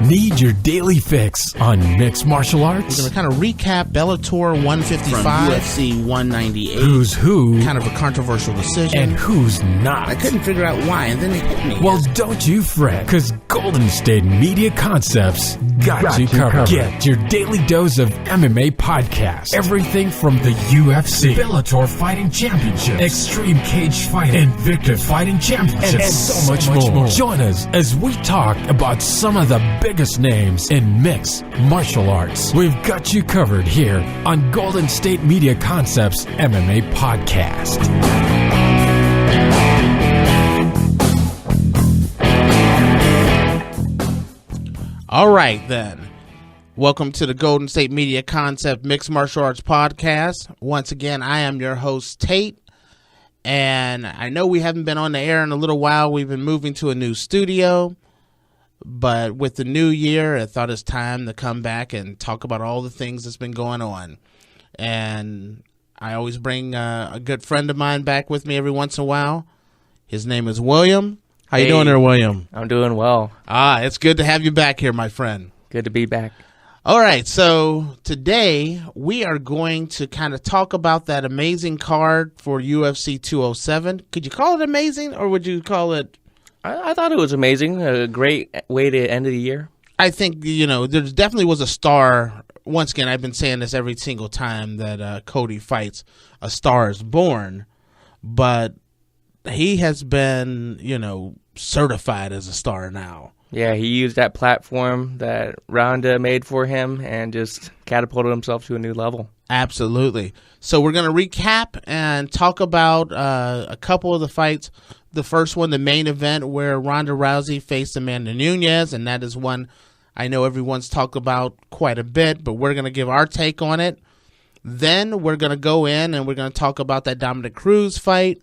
Need your daily fix on mixed martial arts? We're going to kind of recap Bellator 155. From UFC 198. Who's who? Kind of a controversial decision. And who's not? I couldn't figure out why, and then it hit me. Well, don't you fret, because Golden State Media Concepts got you covered. Get your daily dose of MMA podcasts. Everything from the UFC, Bellator Fighting Championship, Extreme Cage Fighting, Invicta Fighting Championships, and so much more. Join us as we talk about some of the biggest names in mixed martial arts. We've got you covered here on Golden State Media Concepts MMA Podcast. All right, then. Welcome to the Golden State Media Concept Mixed Martial Arts Podcast. Once again, I am your host, Tate. And I know we haven't been on the air in a little while. We've been moving to a new studio. But with the new year, I thought it's time to come back and talk about all the things that's been going on. And I always bring a good friend of mine back with me every once in a while. His name is William. How you doing there, William? I'm doing well. It's good to have you back here, my friend. Good to be back. All right, so today we are going to kind of talk about that amazing card for UFC 207. Could you call it amazing, or would you call it... I thought it was amazing. A great way to end the year. I think, there definitely was a star. Once again, I've been saying this every single time that Cody fights, a star is born. But he has been, certified as a star now. Yeah, he used that platform that Ronda made for him and just catapulted himself to a new level. Absolutely. So we're going to recap and talk about a couple of the fights. The first one, the main event, where Ronda Rousey faced Amanda Nunes, and that is one I know everyone's talked about quite a bit, but we're going to give our take on it. Then we're going to go in and we're going to talk about that Dominc Cruz fight,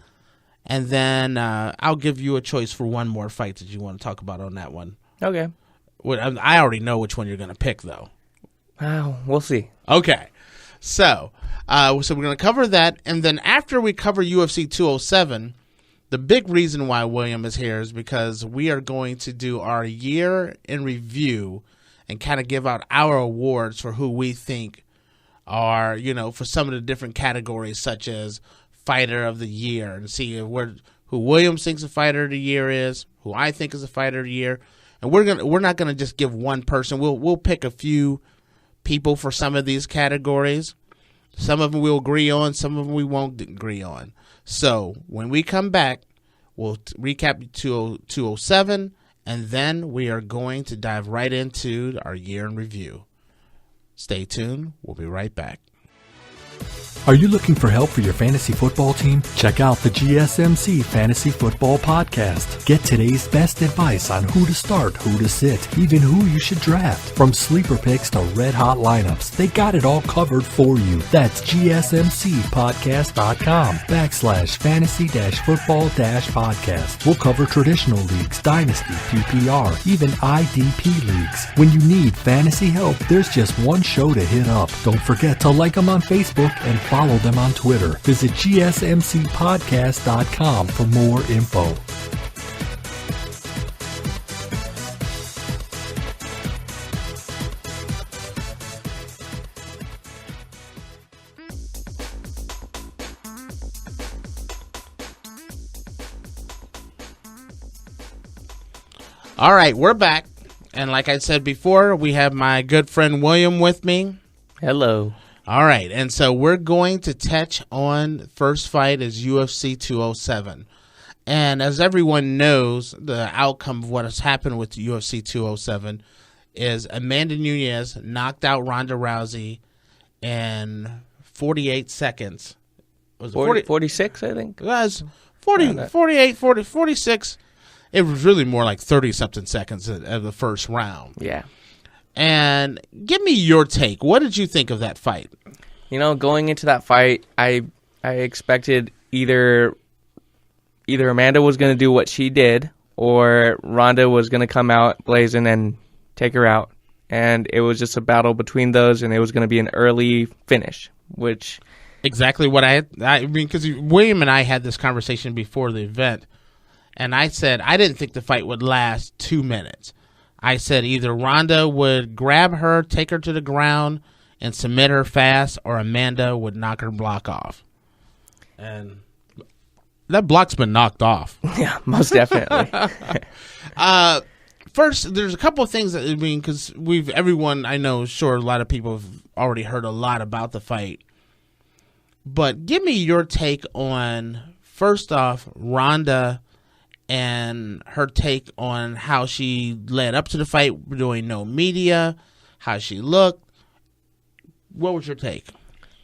and then I'll give you a choice for one more fight that you want to talk about on that one. Okay. I already know which one you're going to pick, though. We'll see. Okay. So we're going to cover that, and then after we cover UFC 207, the big reason why William is here is because we are going to do our year in review and kind of give out our awards for who we think are, for some of the different categories, such as Fighter of the Year, and see who William thinks a Fighter of the Year is, who I think is a Fighter of the Year. And we're not gonna just give one person. We'll pick a few people for some of these categories. Some of them we'll agree on, some of them we won't agree on. So when we come back, we'll recap 207, and then we are going to dive right into our year in review. Stay tuned. We'll be right back. Are you looking for help for your fantasy football team? Check out the GSMC Fantasy Football Podcast. Get today's best advice on who to start, who to sit, even who you should draft. From sleeper picks to red-hot lineups, they got it all covered for you. That's gsmcpodcast.com/fantasy-football-podcast. We'll cover traditional leagues, dynasty, PPR, even IDP leagues. When you need fantasy help, there's just one show to hit up. Don't forget to like them on Facebook and follow them on Twitter. Visit gsmcpodcast.com for more info. All right, we're back. And like I said before, we have my good friend William with me. Hello. All right, and so we're going to touch on first fight is UFC 207. And as everyone knows, the outcome of what has happened with UFC 207 is Amanda Nunes knocked out Ronda Rousey in 48 seconds. Was it 46, I think? It was 48, 46. It was really more like 30-something seconds of the first round. Yeah. And give me your take. What did you think of that fight? Going into that fight, I expected either Amanda was going to do what she did, or Ronda was going to come out blazing and take her out. And it was just a battle between those, and it was going to be an early finish, which... Exactly what I mean, because William and I had this conversation before the event, and I said I didn't think the fight would last 2 minutes. I said either Ronda would grab her, take her to the ground, and submit her fast, or Amanda would knock her block off. And that block's been knocked off. Yeah, most definitely. First, there's a couple of things that, I mean, because everyone, I know, sure, a lot of people have already heard a lot about the fight. But give me your take on, first off, Ronda and her take on how she led up to the fight, doing no media, how she looked. What was your take?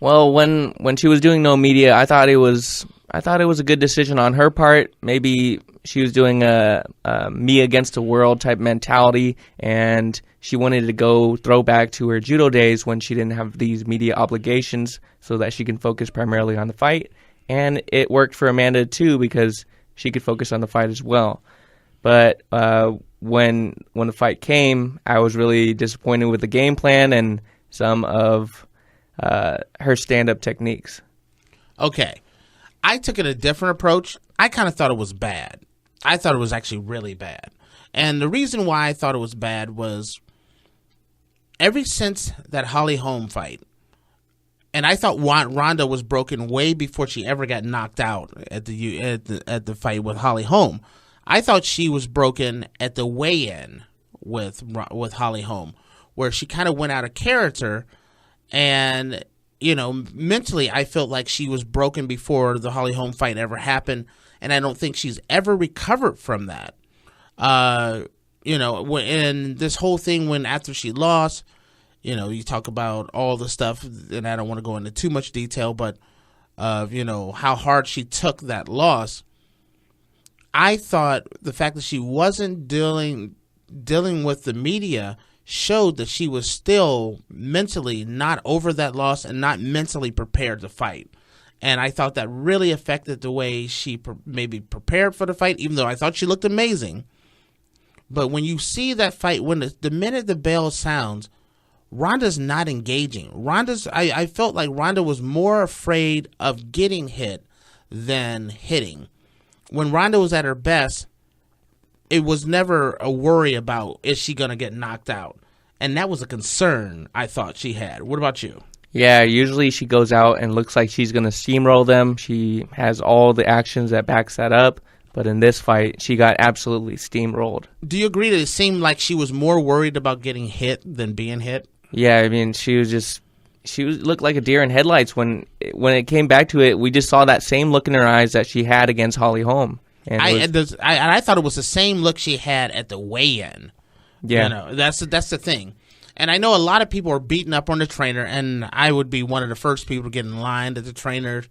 Well, when she was doing no media, I thought it was a good decision on her part. Maybe she was doing a me against the world type mentality, and she wanted to go throwback to her judo days when she didn't have these media obligations, so that she can focus primarily on the fight. And it worked for Amanda too, because she could focus on the fight as well. But when the fight came, I was really disappointed with the game plan and some of her stand-up techniques. Okay. I took it a different approach. I kind of thought it was bad. I thought it was actually really bad. And the reason why I thought it was bad was ever since that Holly Holm fight, and I thought Ronda was broken way before she ever got knocked out at the fight with Holly Holm. I thought she was broken at the weigh-in with Holly Holm, where she kind of went out of character, and mentally I felt like she was broken before the Holly Holm fight ever happened, and I don't think she's ever recovered from that. And this whole thing when after she lost, you talk about all the stuff, and I don't want to go into too much detail, but how hard she took that loss. I thought the fact that she wasn't dealing with the media showed that she was still mentally not over that loss and not mentally prepared to fight. And I thought that really affected the way she maybe prepared for the fight, even though I thought she looked amazing. But when you see that fight, when the minute the bell sounds, Ronda's not engaging. I felt like Ronda was more afraid of getting hit than hitting. When Ronda was at her best, it was never a worry about, is she going to get knocked out? And that was a concern I thought she had. What about you? Yeah, usually she goes out and looks like she's going to steamroll them. She has all the actions that backs that up. But in this fight, she got absolutely steamrolled. Do you agree that it seemed like she was more worried about getting hit than being hit? Yeah, I mean, she looked like a deer in headlights. When it came back to it, we just saw that same look in her eyes that she had against Holly Holm. And I thought it was the same look she had at the weigh-in. Yeah, that's the thing. And I know a lot of people are beating up on the trainer, and I would be one of the first people to get in line that the trainer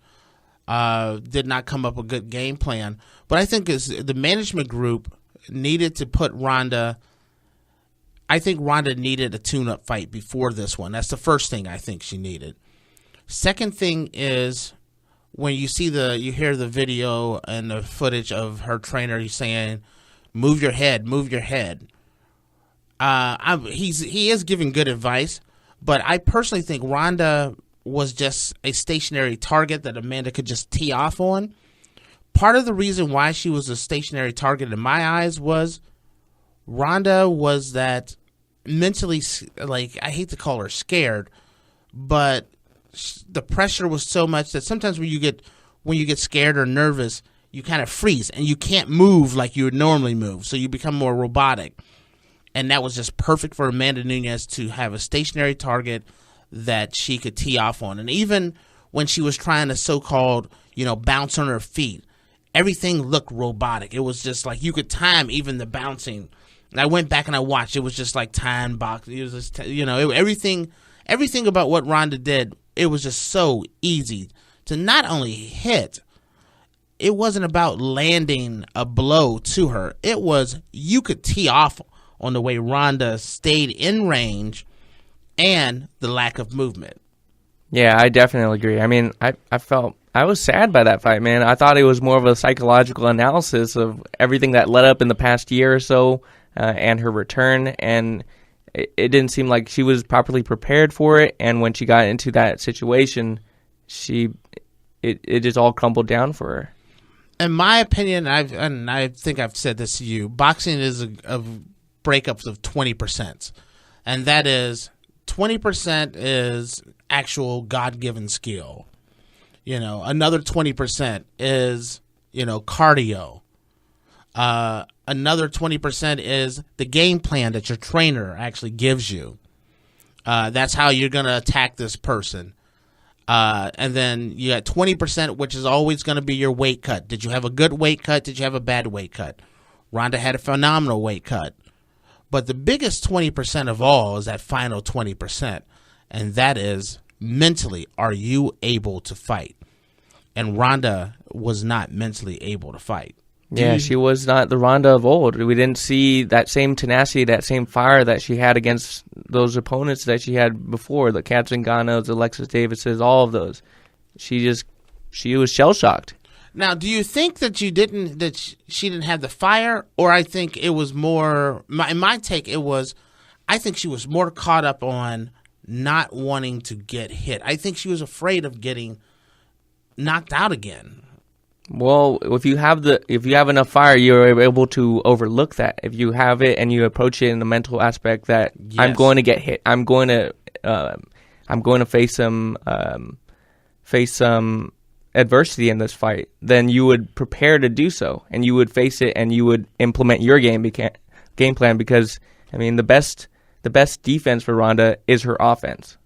did not come up with a good game plan. But I think the management group needed to put Ronda. I think Ronda needed a tune-up fight before this one. That's the first thing I think she needed. Second thing is when you hear the video and the footage of her trainer, he's saying, "Move your head, move your head." He is giving good advice, but I personally think Ronda was just a stationary target that Amanda could just tee off on. Part of the reason why she was a stationary target in my eyes was Ronda was that mentally, like, I hate to call her scared, but the pressure was so much that sometimes when you get scared or nervous, you kind of freeze and you can't move like you would normally move, so you become more robotic. And that was just perfect for Amanda Nunes to have a stationary target that she could tee off on. And even when she was trying to so-called, bounce on her feet, everything looked robotic. It was just like you could time even the bouncing. And I went back and I watched. It was just like time box. It was just, everything about what Ronda did, it was just so easy to not only hit. It wasn't about landing a blow to her. It was you could tee off on the way Ronda stayed in range and the lack of movement. Yeah, I definitely agree. I mean, I was sad by that fight, man. I thought it was more of a psychological analysis of everything that led up in the past year or so and her return, and it didn't seem like she was properly prepared for it, and when she got into that situation, it just all crumbled down for her. In my opinion, I think I've said this to you, boxing is a breakups of 20%. And that is 20% is actual God-given skill. Another 20% is, cardio. Another 20% is the game plan that your trainer actually gives you. That's how you're going to attack this person. And then you got 20%, which is always going to be your weight cut. Did you have a good weight cut? Did you have a bad weight cut? Ronda had a phenomenal weight cut. But the biggest 20% of all is that final 20%. And that is mentally, are you able to fight? And Ronda was not mentally able to fight. She was not the Ronda of old. We didn't see that same tenacity, that same fire that she had against those opponents that she had before, the Kat Zingano's, Alexis Davis's, all of those. She was shell-shocked. Now, do you think that she didn't have the fire, or I think it was more, in my take, I think she was more caught up on not wanting to get hit. I think she was afraid of getting knocked out again. Well, if you have enough fire, you're able to overlook that. If you have it and you approach it in the mental aspect that yes. I'm going to get hit, I'm going to face some adversity in this fight, then you would prepare to do so, and you would face it, and you would implement your game plan. Because the best defense for Ronda is her offense.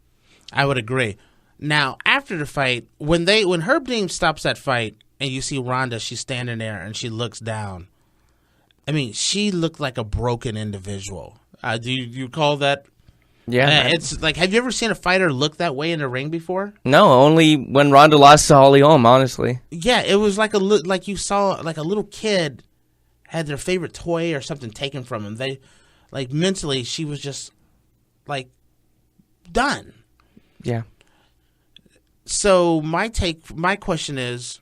I would agree. Now, after the fight, when Herb Dean stops that fight, and you see Ronda, she's standing there and she looks down. She looked like a broken individual. Do you recall that? Yeah. It's like, have you ever seen a fighter look that way in the ring before? No, only when Ronda lost to Holly Holm, honestly. Yeah, it was like like you saw like a little kid had their favorite toy or something taken from him. They, mentally, she was just, done. Yeah. So my question is,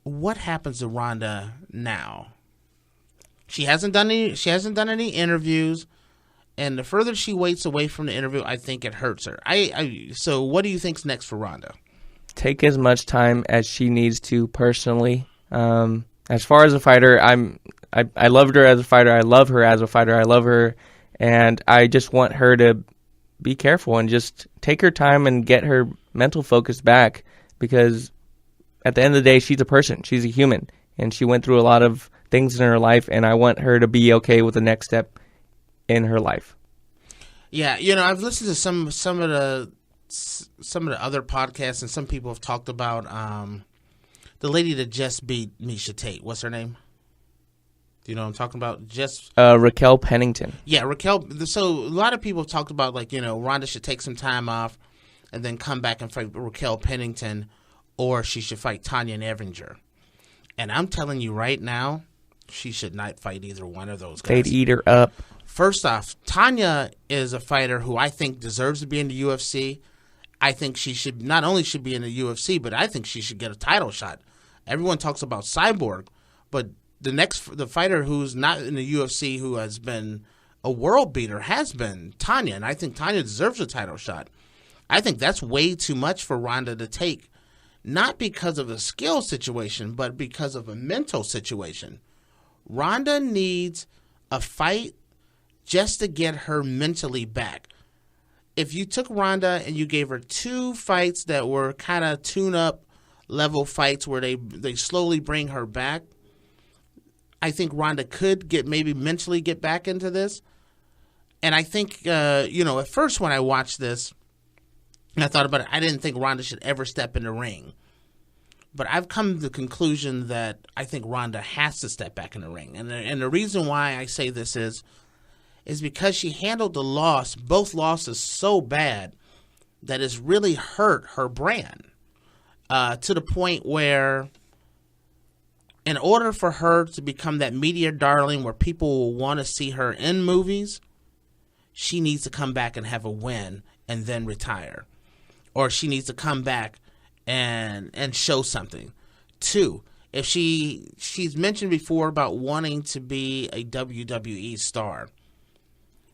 what happens to Ronda now? She hasn't done any interviews, and the further she waits away from the interview, I think it hurts her. So what do you think's next for Ronda? Take as much time as she needs to personally. As far as a fighter, I loved her as a fighter. I love her as a fighter. I love her, and I just want her to be careful and just take her time and get her mental focus back, because at the end of the day, she's a person. She's a human, and she went through a lot of things in her life, and I want her to be okay with the next step in her life. Yeah, I've listened to some of the other podcasts, and some people have talked about the lady that just beat Miesha Tate. What's her name? Do you know what I'm talking about? Raquel Pennington. Yeah, Raquel. So a lot of people have talked about, Ronda should take some time off and then come back and fight Raquel Pennington, or she should fight Tanya Nevinger. And I'm telling you right now, she should not fight either one of those guys. They'd eat her up. First off, Tanya is a fighter who I think deserves to be in the UFC. I think she should not only should be in the UFC, but I think she should get a title shot. Everyone talks about Cyborg, but the fighter who's not in the UFC who has been a world beater has been Tanya, and I think Tanya deserves a title shot. I think that's way too much for Ronda to take, not because of a skill situation, but because of a mental situation. Ronda needs a fight just to get her mentally back. If you took Ronda and you gave her 2 fights that were kind of tune-up level fights where they slowly bring her back, I think Ronda could maybe mentally get back into this. And I think, at first when I watched this, and I thought about it, I didn't think Ronda should ever step in the ring. But I've come to the conclusion that I think Ronda has to step back in the ring. And the reason why I say this is because she handled both losses so bad that it's really hurt her brand to the point where in order for her to become that media darling where people will want to see her in movies, she needs to come back and have a win and then retire. Or she needs to come back and show something. 2, if she's mentioned before about wanting to be a WWE star,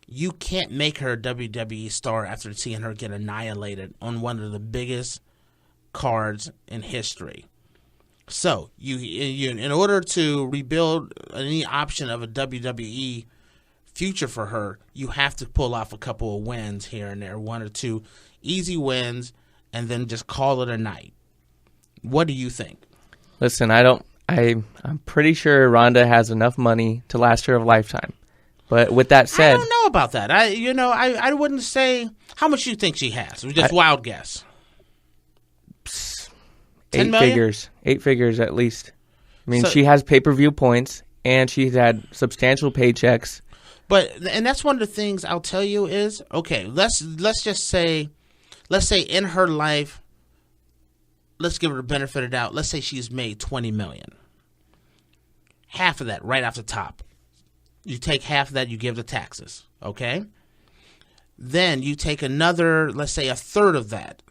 you can't make her a WWE star after seeing her get annihilated on one of the biggest cards in history. So, you in order to rebuild any option of a WWE future for her, you have to pull off a couple of wins here and there, 1 or 2 easy wins, and then just call it a night. What do you think? Listen, I'm pretty sure Ronda has enough money to last her a lifetime. But with that said, I don't know about that. I wouldn't say how much you think she has. It was just wild guess. 10 million? 8 figures. 8 figures at least. I mean, So- she has pay-per-view points, and she's had substantial paychecks. And that's one of the things I'll tell you is, okay, let's just say, in her life, let's give her the benefit of the doubt. Let's say she's made $20 million. Half of that right off the top. You take half of that, you give the taxes, okay? Then you take another, let's say a third of that,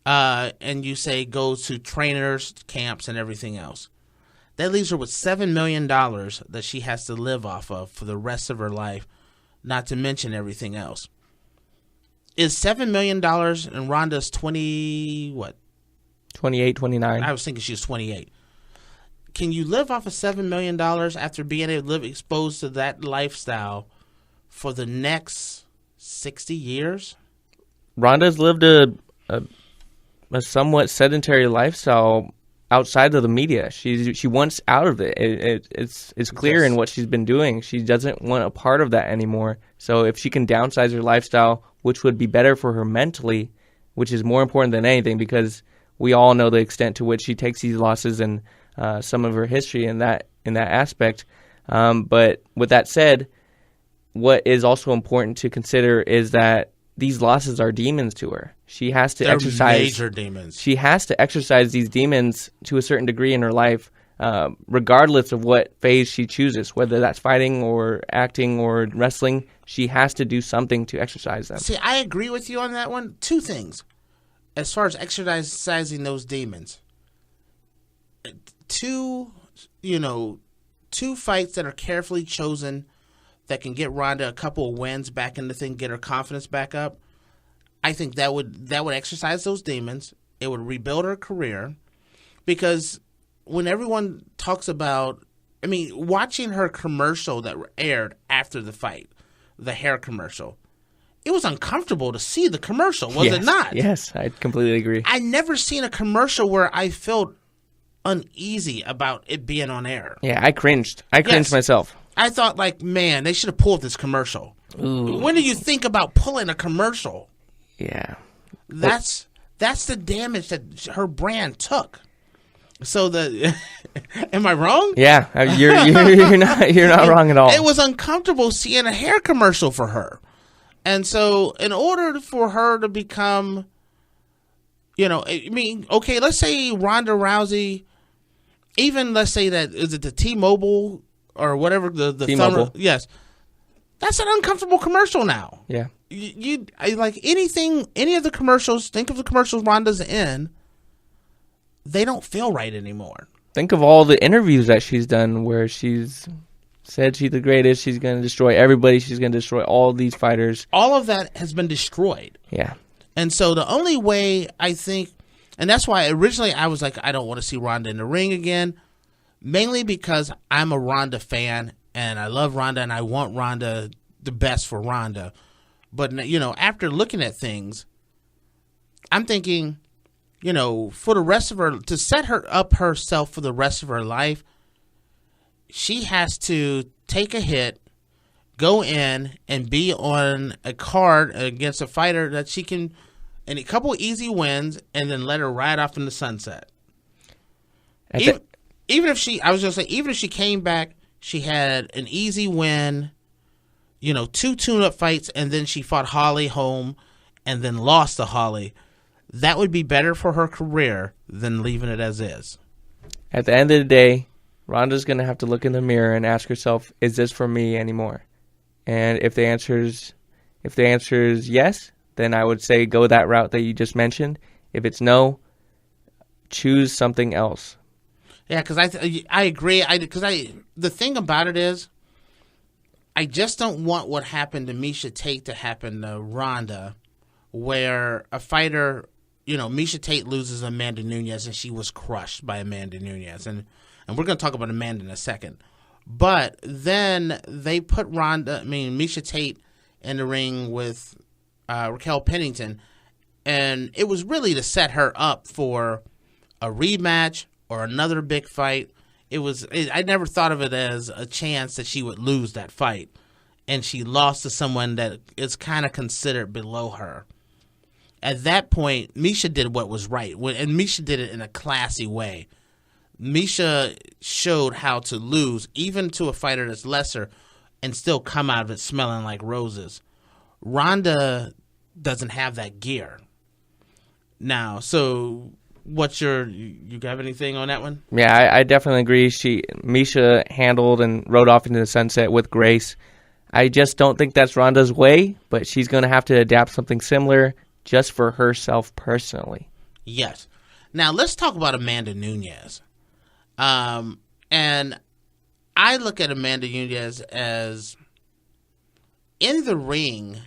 and you say goes to trainers, camps, and everything else. That leaves her with $7 million that she has to live off of for the rest of her life, not to mention everything else. Is $7 million, and Ronda's 28, 29. I was thinking she was 28. Can you live off of $7 million after being able to live exposed to that lifestyle for the next 60 years? Ronda's lived a somewhat sedentary lifestyle outside of the media. She wants out of it. It's clear in what she's been doing. She doesn't want a part of that anymore. So if she can downsize her lifestyle, which would be better for her mentally, which is more important than anything, because we all know the extent to which she takes these losses and some of her history in that aspect. But with that said, what is also important to consider is that these losses are demons to her. She has to exercise major demons. She has to exercise these demons to a certain degree in her life, regardless of what phase she chooses, whether that's fighting or acting or wrestling. She has to do something to exercise them. See, I agree with you on that one. 2 things. As far as exercising those demons, 2 fights that are carefully chosen that can get Ronda a couple of wins back in the thing, get her confidence back up. I think that would exercise those demons. It would rebuild her career, because when everyone talks about, watching her commercial that aired after the fight, the hair commercial, it was uncomfortable to see the commercial, was it not? Yes, I completely agree. I never seen a commercial where I felt uneasy about it being on air. Yeah, I cringed. I cringed myself. I thought, man, they should have pulled this commercial. Ooh. When do you think about pulling a commercial? Yeah. That's the damage that her brand took. So am I wrong? Yeah, you're not wrong at all. It was uncomfortable seeing a hair commercial for her. And so in order for her to become, okay, let's say Ronda Rousey, even let's say that, is it the T-Mobile or whatever, the T-Mobile. Yes. That's an uncomfortable commercial now. Yeah. I like any of the commercials, think of the commercials Ronda's in, they don't feel right anymore. Think of all the interviews that she's done where she's said she's the greatest, she's going to destroy everybody, she's going to destroy all these fighters. All of that has been destroyed. Yeah. And so the only way I think, and that's why originally I was like, I don't want to see Ronda in the ring again, mainly because I'm a Ronda fan and I love Ronda and I want Ronda the best for Ronda. But, after looking at things, I'm thinking, for the rest of her, to set her up herself for the rest of her life, she has to take a hit, go in, and be on a card against a fighter that she can, and a couple easy wins, and then let her ride off in the sunset. Even if she came back, she had an easy win, 2 tune-up fights, and then she fought Holly home and then lost to Holly. That would be better for her career than leaving it as is. At the end of the day, Ronda's going to have to look in the mirror and ask herself, is this for me anymore? And if the answer is yes, then I would say go that route that you just mentioned. If it's no, choose something else. Yeah, because I agree. The thing about it is, I just don't want what happened to Miesha Tate to happen to Ronda, where a fighter, Miesha Tate loses Amanda Nunes and she was crushed by Amanda Nunes. And we're going to talk about Amanda in a second. But then they put Miesha Tate in the ring with Raquel Pennington, and it was really to set her up for a rematch or another big fight. I never thought of it as a chance that she would lose that fight, and she lost to someone that is kind of considered below her. At that point, Miesha did what was right, and Miesha did it in a classy way. Miesha showed how to lose, even to a fighter that's lesser, and still come out of it smelling like roses. Ronda doesn't have that gear. Now, so you have anything on that one? Yeah, I definitely agree. Miesha handled and rode off into the sunset with grace. I just don't think that's Ronda's way, but she's going to have to adapt something similar just for herself personally. Yes. Now, let's talk about Amanda Nunes. And I look at Amanda Nunes as, in the ring,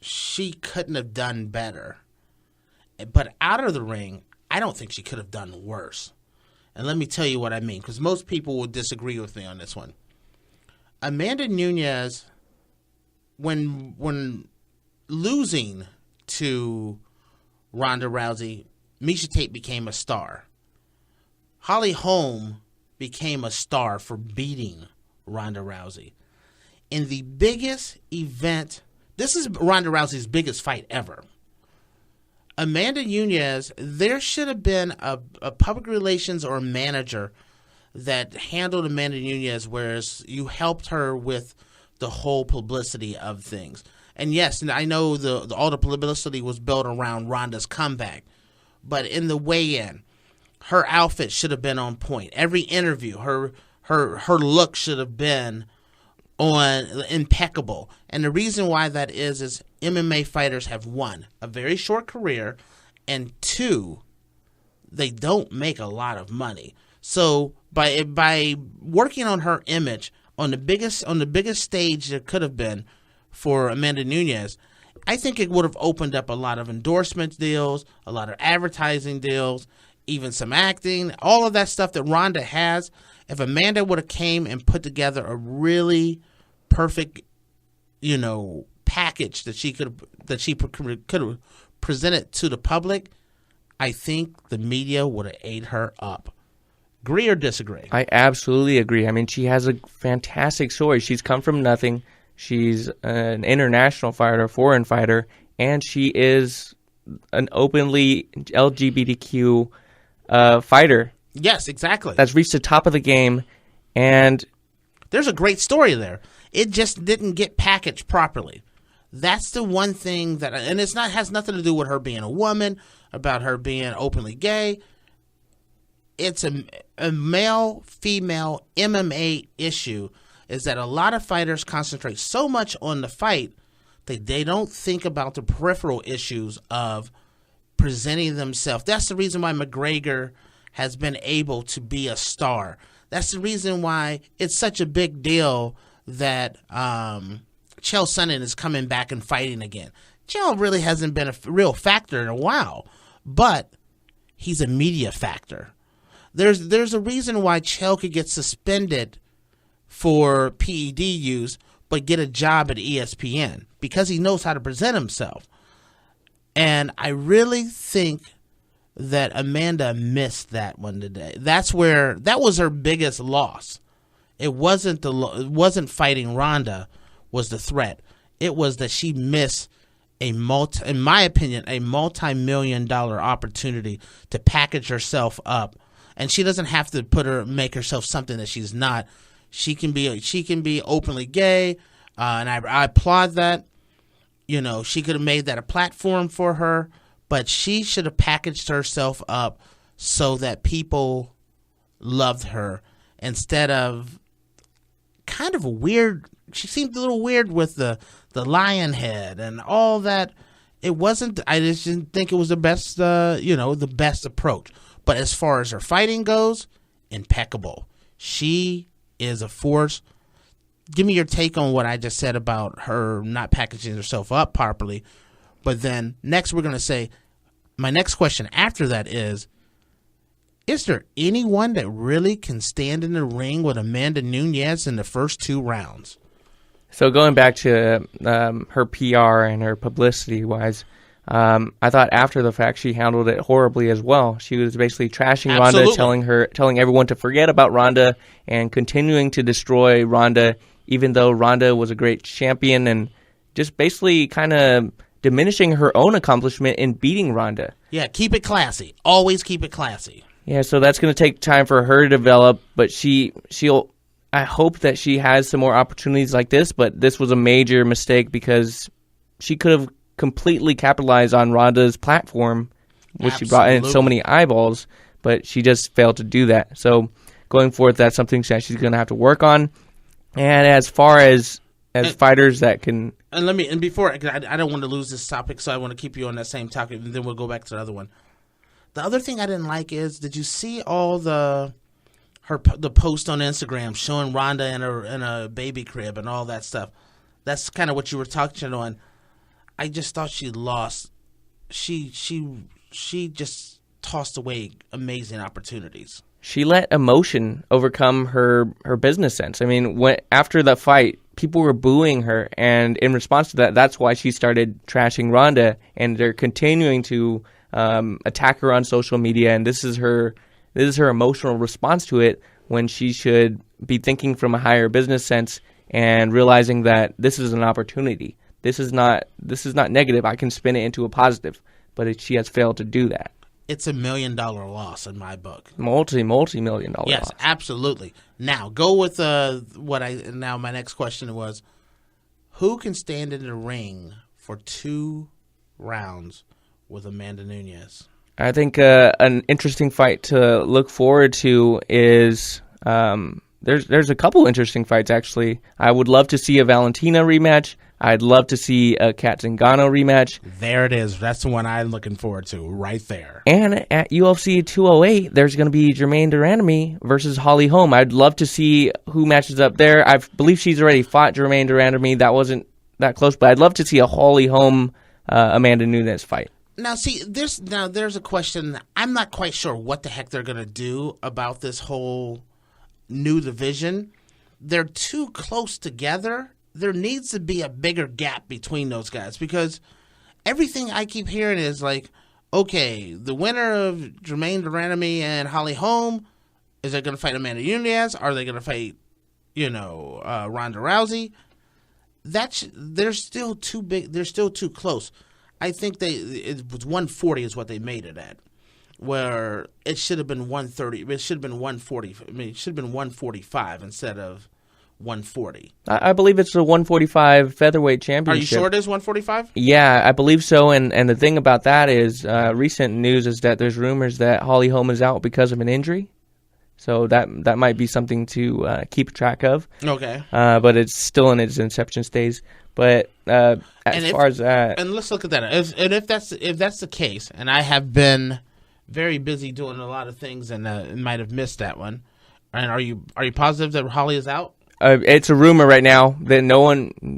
she couldn't have done better. But out of the ring, I don't think she could have done worse. And let me tell you what I mean, because most people will disagree with me on this one. Amanda Nunes, when losing to Ronda Rousey, Miesha Tate became a star. Holly Holm became a star for beating Ronda Rousey. In the biggest event, this is Ronda Rousey's biggest fight ever. Amanda Nunes, there should have been a public relations or a manager that handled Amanda Nunes, whereas you helped her with the whole publicity of things. And yes, I know all the publicity was built around Ronda's comeback, but in the weigh-in, her outfit should have been on point. Every interview, her look should have been impeccable. And the reason why that is MMA fighters have, one, a very short career, and two, they don't make a lot of money. So by working on her image on the biggest stage there could have been for Amanda Nunes, I think it would have opened up a lot of endorsement deals, a lot of advertising deals, even some acting, all of that stuff that Ronda has. If Amanda would have came and put together a really perfect, package that she could have presented to the public, I think the media would have ate her up. Agree or disagree? I absolutely agree. I mean, she has a fantastic story. She's come from nothing. She's an international fighter, foreign fighter, and she is an openly LGBTQ fighter. Yes, exactly. That's reached the top of the game, and there's a great story there. It just didn't get packaged properly. That's the one thing and has nothing to do with her being a woman, about her being openly gay. It's a male-female MMA issue, is that a lot of fighters concentrate so much on the fight that they don't think about the peripheral issues of presenting themselves. That's the reason why McGregor has been able to be a star. That's the reason why it's such a big deal that Chael Sonnen is coming back and fighting again. Chael really hasn't been a real factor in a while, but he's a media factor. There's a reason why Chael could get suspended for PED use but get a job at ESPN, because he knows how to present himself. And I really think that Amanda missed that one today. That was her biggest loss. It wasn't fighting Ronda was the threat. It was that she missed in my opinion, a multi-million-dollar opportunity to package herself up. And she doesn't have to make herself something that she's not. She can be openly gay, and I applaud that. She could have made that a platform for her, but she should have packaged herself up so that people loved her instead of kind of she seemed a little weird with the lion head and all that. It wasn't, I just didn't think it was the best, the best approach. But as far as her fighting goes, impeccable. She is a force. Give me your take on what I just said about her not packaging herself up properly. But then next we're going to say, my next question after that is is there anyone that really can stand in the ring with Amanda Nunes in the first 2 rounds? So going back to her PR and her publicity-wise, I thought after the fact she handled it horribly as well. She was basically trashing Absolutely. Ronda, telling everyone to forget about Ronda and continuing to destroy Ronda, even though Ronda was a great champion, and just basically kind of diminishing her own accomplishment in beating Ronda. Yeah, keep it classy. Always keep it classy. Yeah, so that's going to take time for her to develop, but she'll. I hope that she has some more opportunities like this, but this was a major mistake because she could have completely capitalized on Ronda's platform, which she brought in so many eyeballs, but she just failed to do that. So going forward, that's something that she's going to have to work on. And as far as fighters that can... And before, I don't want to lose this topic, so I want to keep you on that same topic, and then we'll go back to the other one. The other thing I didn't like is, did you see all the post on Instagram showing Ronda in a baby crib and all that stuff? That's kind of what you were touching on. I just thought she lost. She just tossed away amazing opportunities. She let emotion overcome her business sense. I mean, after the fight, people were booing her, and in response to that, that's why she started trashing Ronda, and they're continuing to attack her on social media, and this is her emotional response to it, when she should be thinking from a higher business sense and realizing that this is an opportunity. This is not negative. I can spin it into a positive, but she has failed to do that. It's $1 million loss in my book. Multi-million dollar yes, loss. Absolutely. Now go with now my next question was, who can stand in the ring for 2 rounds with Amanda Nunes? I think an interesting fight to look forward to is there's a couple interesting fights, actually. I would love to see a Valentina rematch. I'd love to see a Kat Zingano rematch. There it is. That's the one I'm looking forward to right there. And at UFC 208, there's going to be Jermaine Durandamy versus Holly Holm. I'd love to see who matches up there. I believe she's already fought Jermaine Durandamy. That wasn't that close, but I'd love to see a Holly Holm Amanda Nunes fight. Now, see, there's a question. I'm not quite sure what the heck they're going to do about this whole new division. They're too close together. There needs to be a bigger gap between those guys, because everything I keep hearing is like, okay, the winner of Jermaine Durandamy and Holly Holm, is they going to fight Amanda Nunes? Are they going to fight, Ronda Rousey? They're still too big. They're still too close. I think it was 140 is what they made it at, where it should have been 130. It should have been 140. I mean, it should have been 145 instead of 140. I believe it's the 145 featherweight championship. Are you sure it is 145? Yeah, I believe so. And the thing about that is, recent news is that there's rumors that Holly Holm is out because of an injury. So that might be something to keep track of. Okay. But it's still in its inception stage. But as far as that, and let's look at that. If that's the case, and I have been very busy doing a lot of things and might have missed that one. And are you positive that Holly is out? It's a rumor right now that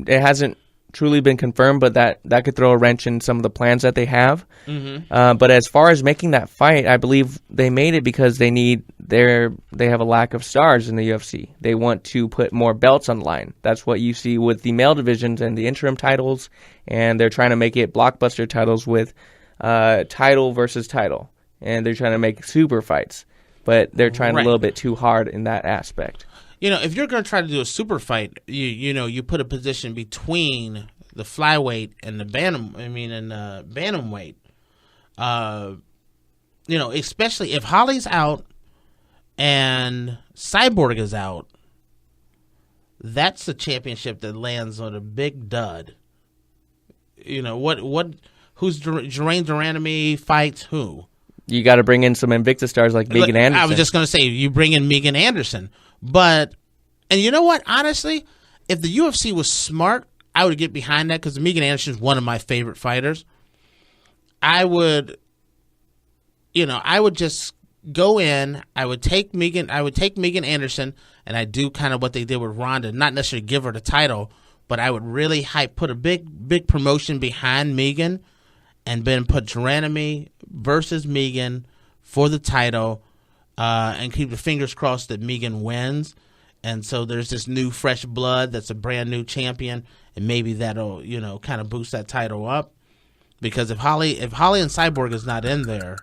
it hasn't truly been confirmed, but that could throw a wrench in some of the plans that they have. Mm-hmm. But as far as making that fight, I believe they made it because they have a lack of stars in the UFC. They want to put more belts on the line. That's what you see with the male divisions and the interim titles, and they're trying to make it blockbuster titles with title versus title, and they're trying to make super fights, but they're trying a little bit too hard in that aspect. If you're going to try to do a super fight, you put a position between the flyweight and the bantamweight. Especially if Holly's out and Cyborg is out, that's the championship that lands on a big dud. Who's Jermaine Durandamy fights who? You got to bring in some Invicta stars like Megan Anderson. I was just going to say, you bring in Megan Anderson. And you know what? Honestly, if the UFC was smart, I would get behind that, because Megan Anderson is one of my favorite fighters. I would just go in. I would take Megan Anderson, and I'd do kind of what they did with Ronda. Not necessarily give her the title, but I would really put a big promotion behind Megan, and then put Durandamy versus Megan for the title. and keep the fingers crossed that Megan wins. And so there's this new fresh blood that's a brand new champion, and maybe that'll, kind of boost that title up. Because if Holly and Cyborg is not in there,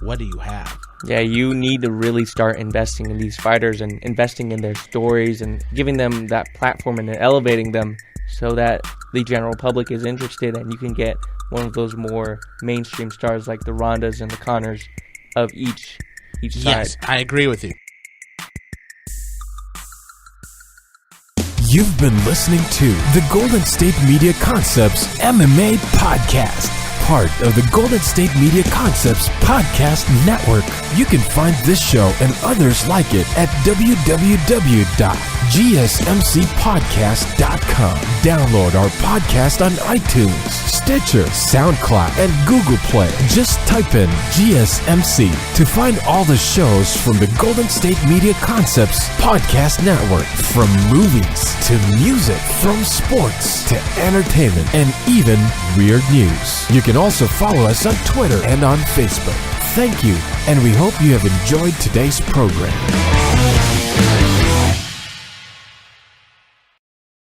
what do you have? Yeah, you need to really start investing in these fighters and investing in their stories and giving them that platform and elevating them so that the general public is interested and you can get one of those more mainstream stars like the Rondas and the Connors of each side. Yes, I agree with you. You've been listening to the Golden State Media Concepts MMA Podcast, part of the Golden State Media Concepts Podcast Network. You can find this show and others like it at www.gsmcpodcast.com. Download our podcast on iTunes, Stitcher, SoundCloud, and Google Play. Just type in GSMC to find all the shows from the Golden State Media Concepts Podcast Network. From movies to music, from sports to entertainment, and even weird news. You can also follow us on Twitter and on Facebook. Thank you, and we hope you have enjoyed today's program.